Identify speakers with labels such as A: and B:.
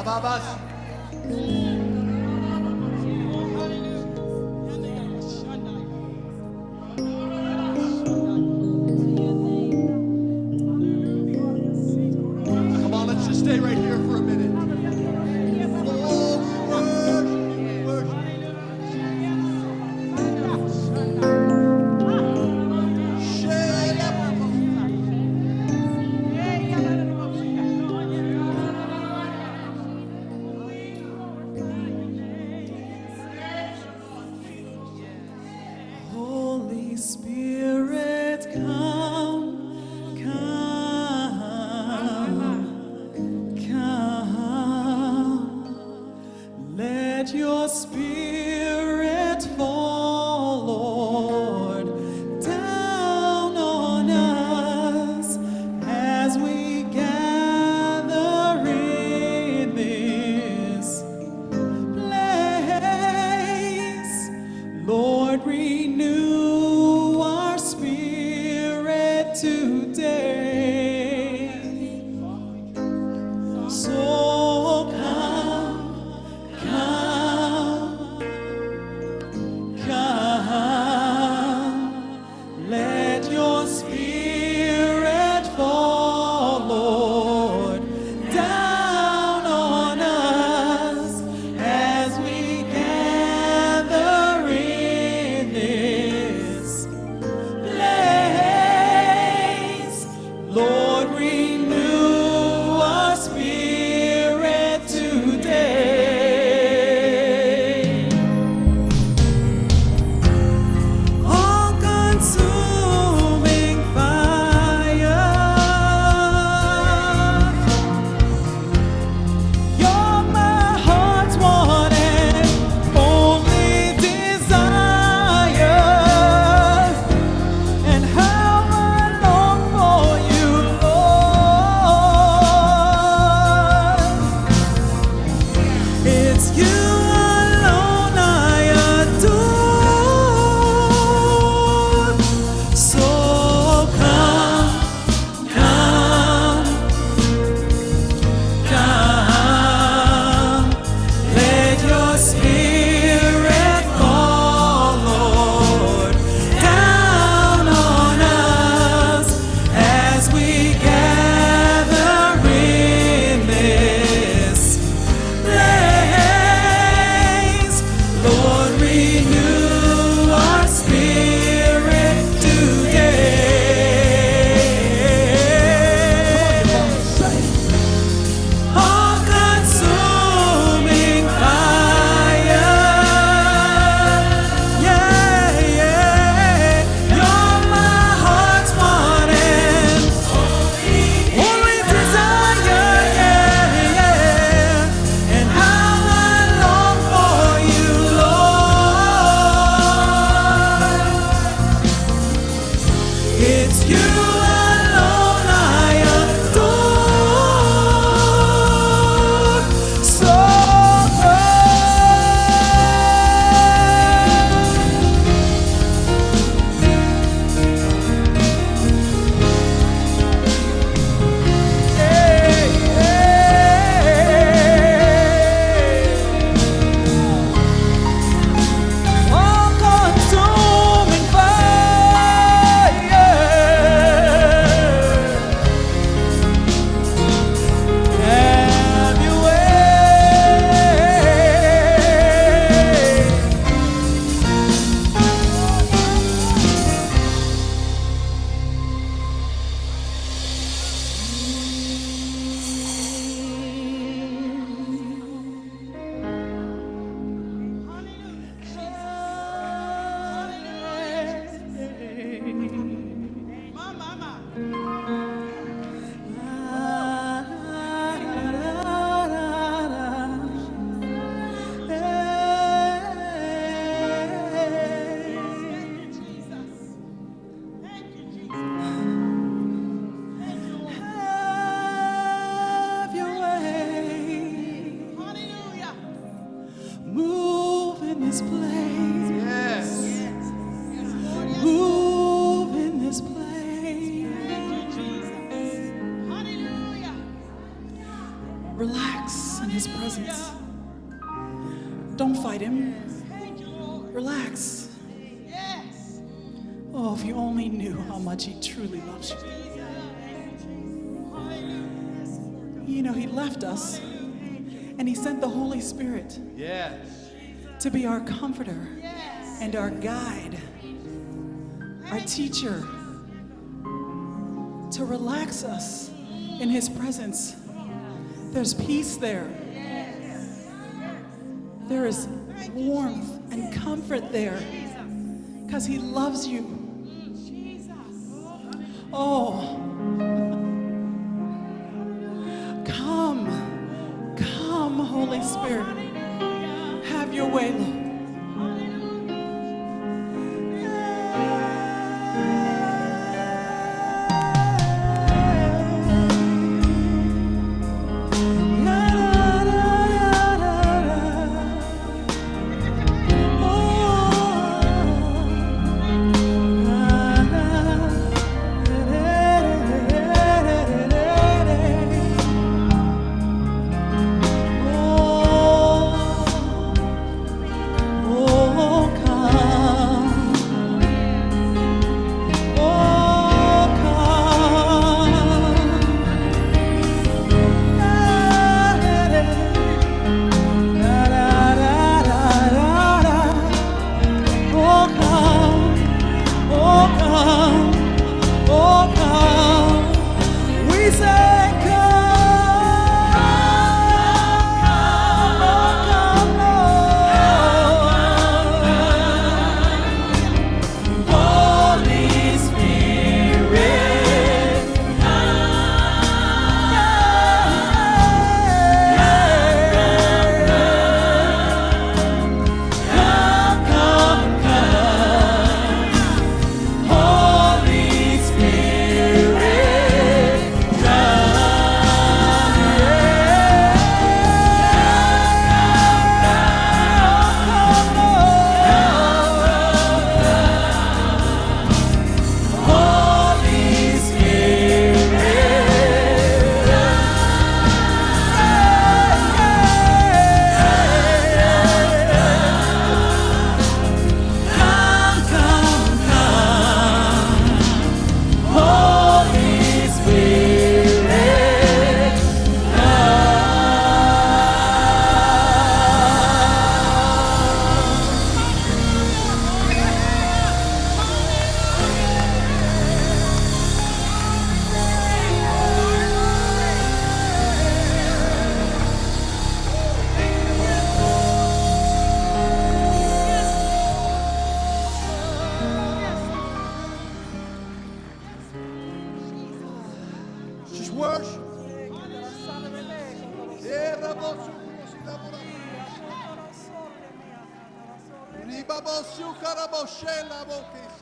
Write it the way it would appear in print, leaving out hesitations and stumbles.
A: Come on, let's just stay right here for a minute.
B: Holy Spirit, come, let your Spirit fall, Lord, down on us as we gather in this place. Lord, renew our spirit today. So come, let your spirit fall, Lord, down on us as we gather in this his presence. Don't fight him. Relax. Oh, if you only knew how much he truly loves you. You know, he left us and he sent the Holy Spirit to be our comforter and our guide, our teacher, to relax us in his presence. There's peace there. There is warmth and comfort there because he loves you. Oh, come, Holy Spirit. Have your way, Lord.
A: Worship. Ribabosu karaboshela boke.